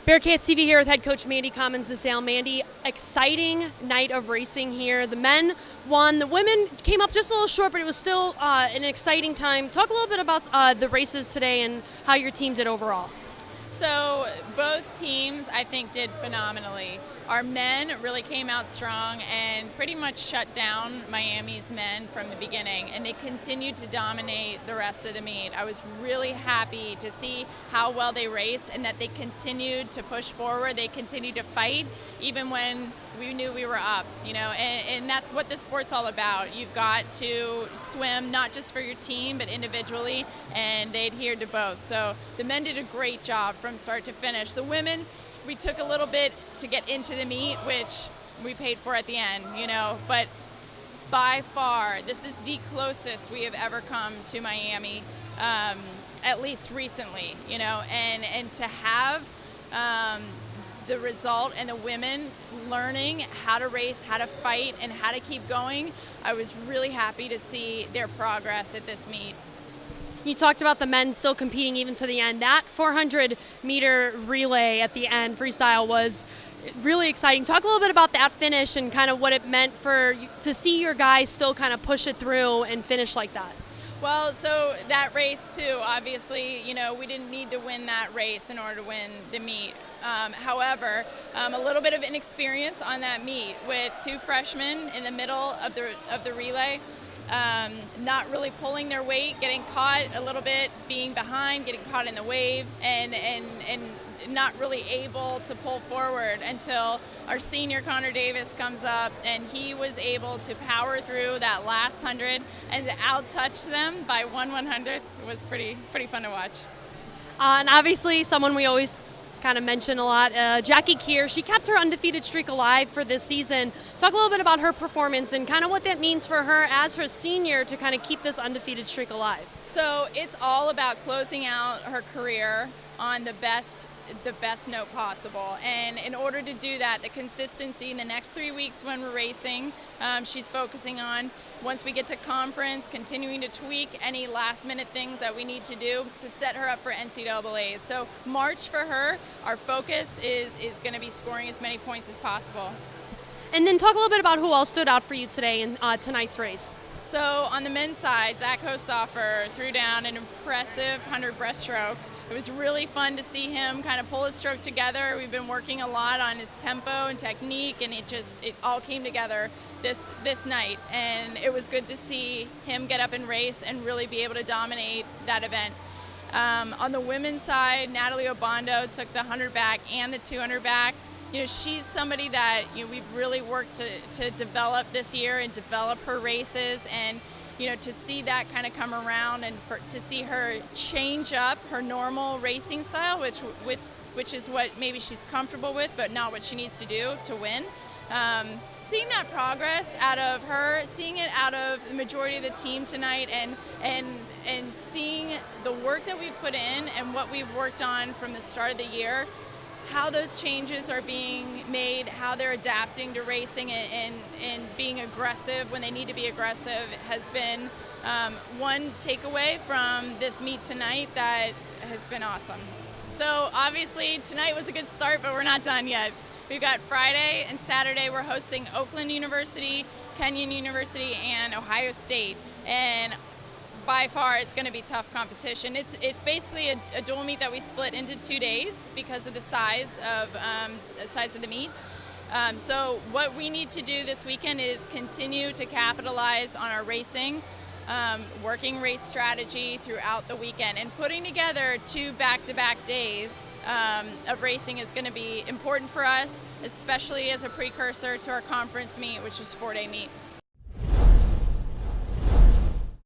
Bearcats TV here with head coach Mandy Commons-DeSale. Mandy, exciting night of racing here. The men won. The women came up just a little short, but it was still an exciting time. Talk a little bit about the races today and how your team did overall. So both teams, I think, did phenomenally. Our men really came out strong and pretty much shut down Miami's men from the beginning, and they continued to dominate the rest of the meet. I was really happy to see how well they raced and that they continued to push forward. They continued to fight even when we knew we were up, and that's what the sport's all about. You've got to swim not just for your team but individually, and they adhered to both. So the men did a great job from start to finish. The women, we took a little bit to get into the meet, which we paid for at the end, but by far, this is the closest we have ever come to Miami, at least recently, and to have the result and the women learning how to race, how to fight, and how to keep going, I was really happy to see their progress at this meet. You talked about the men still competing even to the end. That 400-meter relay at the end, freestyle, was really exciting. Talk a little bit about that finish and kind of what it meant to see your guys still kind of push it through and finish like that. Well, so that race too, obviously, we didn't need to win that race in order to win the meet. However, a little bit of inexperience on that meet with two freshmen in the middle of the relay. Not really pulling their weight, getting caught a little bit, being behind, getting caught in the wave, and not really able to pull forward until our senior Connor Davis comes up, and he was able to power through that last 100 and out-touch them by 1/100th. It was pretty fun to watch. And obviously someone we always kind of mention a lot, Jackie Keir. She kept her undefeated streak alive for this season. Talk a little bit about her performance and kind of what that means for her as her senior to kind of keep this undefeated streak alive. So it's all about closing out her career on the best note possible, and in order to do that, the consistency in the next 3 weeks when we're racing, she's focusing on, once we get to conference, continuing to tweak any last minute things that we need to do to set her up for NCAAs. So March for her, our focus is going to be scoring as many points as possible. And then talk a little bit about who else stood out for you today in tonight's race. So on the men's side, Zach Hostoffer threw down an impressive 100 breaststroke. It was really fun to see him kind of pull his stroke together. We've been working a lot on his tempo and technique, and it all came together this night. And it was good to see him get up and race and really be able to dominate that event. On the women's side, Natalie Obando took the 100 back and the 200 back. She's somebody that we've really worked to develop this year and develop her races, and to see that kind of come around and to see her change up her normal racing style, which is what maybe she's comfortable with, but not what she needs to do to win. Seeing that progress out of her, seeing it out of the majority of the team tonight, and seeing the work that we've put in and what we've worked on from the start of the year, how those changes are being made, how they're adapting to racing and being aggressive when they need to be aggressive, has been one takeaway from this meet tonight that has been awesome. So obviously tonight was a good start, but we're not done yet. We've got Friday and Saturday. We're hosting Oakland University, Kenyon University, and Ohio State. And by far, it's going to be tough competition. It's basically a dual meet that we split into 2 days because of the size of the meet. So what we need to do this weekend is continue to capitalize on our racing, working race strategy throughout the weekend, and putting together 2 back-to-back days of racing is going to be important for us, especially as a precursor to our conference meet, which is a 4-day meet.